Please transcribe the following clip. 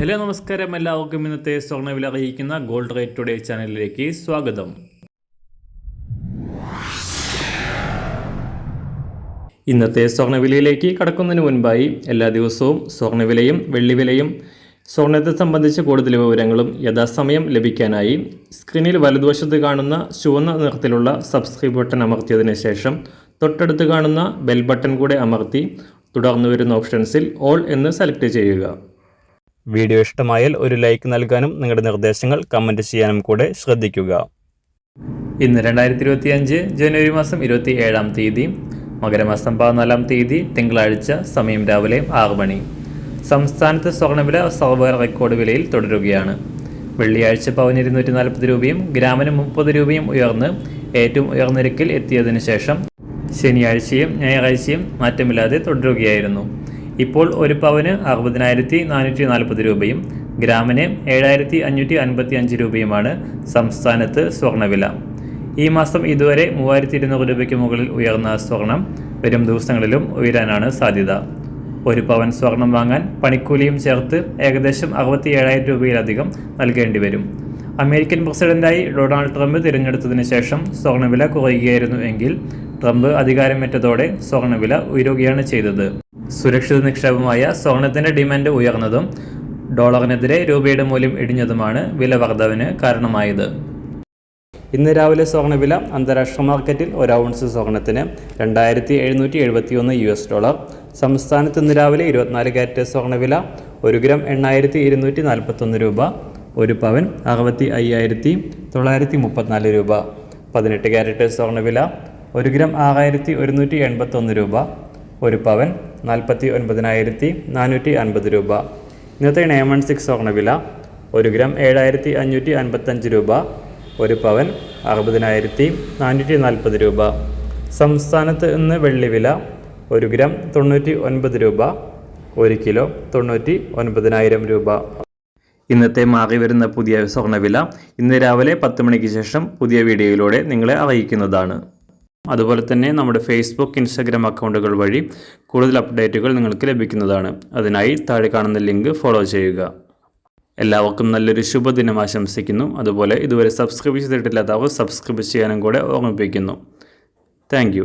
Hello നമസ്കാരം, എല്ലാവർക്കും ഇന്നത്തെ സ്വർണ്ണവില അറിയിക്കുന്ന ഗോൾഡ് റേറ്റ് ടുഡേ ചാനലിലേക്ക് സ്വാഗതം. ഇന്നത്തെ സ്വർണ്ണവിലയിലേക്ക് കടക്കുന്നതിന് മുൻപായി എല്ലാ ദിവസവും സ്വർണ്ണവിലയും വെള്ളിവിലയും സ്വർണ്ണത്തെ സംബന്ധിച്ച കൂടുതൽ വിവരങ്ങളും യഥാസമയം ലഭിക്കാനായി സ്ക്രീനിൽ വലതുവശത്ത് കാണുന്ന ചുവന്ന നിറത്തിലുള്ള സബ്സ്ക്രൈബ് ബട്ടൺ അമർത്തിയതിനു ശേഷം തൊട്ടടുത്ത് കാണുന്ന ബെൽ ബട്ടൺ കൂടെ അമർത്തി തുടർന്ന് വരുന്ന ഓപ്ഷൻസിൽ ഓൾ എന്ന് സെലക്ട് ചെയ്യുക. വീഡിയോ ഇഷ്ടമായാൽ ഒരു ലൈക്ക് നൽകാനും നിങ്ങളുടെ നിർദ്ദേശങ്ങൾ കമൻറ്റ് ചെയ്യാനും കൂടെ ശ്രദ്ധിക്കുക. ഇന്ന് 2025 ജനുവരി മാസം 27-ാം തീയതി, മകരമാസം 14-ാം തീയതി തിങ്കളാഴ്ച, സമയം രാവിലെ 6 മണി. സംസ്ഥാനത്ത് സ്വർണ്ണവില സർവ്വ റെക്കോർഡ് വിലയിൽ തുടരുകയാണ്. വെള്ളിയാഴ്ച പവന് 240 രൂപയും ഗ്രാമിന് 30 രൂപയും ഉയർന്ന് ഏറ്റവും ഉയർന്ന നിരക്കിൽ എത്തിയതിനു ശേഷം ശനിയാഴ്ചയും ഞായറാഴ്ചയും മാറ്റമില്ലാതെ തുടരുകയായിരുന്നു. ഇപ്പോൾ ഒരു പവന് 60,440 രൂപയും ഗ്രാമിന് 7,555 രൂപയുമാണ് സംസ്ഥാനത്ത് സ്വർണ്ണവില. ഈ മാസം ഇതുവരെ 3,200 രൂപയ്ക്ക് മുകളിൽ ഉയർന്ന സ്വർണം വരും ദിവസങ്ങളിലും ഉയരാനാണ് സാധ്യത. ഒരു പവൻ സ്വർണം വാങ്ങാൻ പണിക്കൂലിയും ചേർത്ത് ഏകദേശം 67,000 രൂപയിലധികം നൽകേണ്ടി വരും. അമേരിക്കൻ പ്രസിഡന്റായി ഡൊണാൾഡ് ട്രംപ് തിരഞ്ഞെടുത്തതിന് ശേഷം സ്വർണ്ണവില കുറയുകയായിരുന്നു എങ്കിൽ ട്രംപ് അധികാരമേറ്റതോടെ സ്വർണ്ണവില ഉയരുകയാണ് ചെയ്തത്. സുരക്ഷിത നിക്ഷേപമായ സ്വർണത്തിൻ്റെ ഡിമാൻഡ് ഉയർന്നതും ഡോളറിനെതിരെ രൂപയുടെ മൂല്യം ഇടിഞ്ഞതുമാണ് വില വർധവിന് കാരണമായത്. ഇന്ന് രാവിലെ സ്വർണ്ണവില അന്താരാഷ്ട്ര മാർക്കറ്റിൽ ഒരു ഔൺസ് സ്വർണത്തിന് $2,771. സംസ്ഥാനത്ത് ഇന്ന് രാവിലെ 24 കാരറ്റ് സ്വർണ്ണവില 1 ഗ്രാം 8,241 രൂപ, ഒരു പവൻ 65,934 രൂപ. 18 കാരറ്റ് സ്വർണ്ണവില 1 ഗ്രാം 6,181 രൂപ, ഒരു പവൻ 49,450 രൂപ. ഇന്നത്തെ 916 സ്വർണ്ണവില 1 ഗ്രാം 7,555 രൂപ, ഒരു പവൻ 60,440 രൂപ. സംസ്ഥാനത്ത് ഇന്ന് വെള്ളിവില 1 ഗ്രാം 99 രൂപ, 1 കിലോ 99,000 രൂപ. ഇന്നത്തെ മാറി വരുന്ന പുതിയ സ്വർണ്ണവില ഇന്ന് രാവിലെ 10 മണിക്ക് ശേഷം പുതിയ വീഡിയോയിലൂടെ നിങ്ങളെ അറിയിക്കുന്നതാണ്. അതുപോലെ തന്നെ നമ്മുടെ ഫേസ്ബുക്ക്, ഇൻസ്റ്റാഗ്രാം അക്കൗണ്ടുകൾ വഴി കൂടുതൽ അപ്ഡേറ്റുകൾ നിങ്ങൾക്ക് ലഭിക്കുന്നതാണ്. അതിനായി താഴെ കാണുന്ന ലിങ്ക് ഫോളോ ചെയ്യുക. എല്ലാവർക്കും നല്ലൊരു ശുഭദിനം ആശംസിക്കുന്നു. അതുപോലെ ഇതുവരെ സബ്സ്ക്രൈബ് ചെയ്തിട്ടില്ലാത്തവർ സബ്സ്ക്രൈബ് ചെയ്യാനും കൂടെ ഓർമ്മിപ്പിക്കുന്നു. താങ്ക്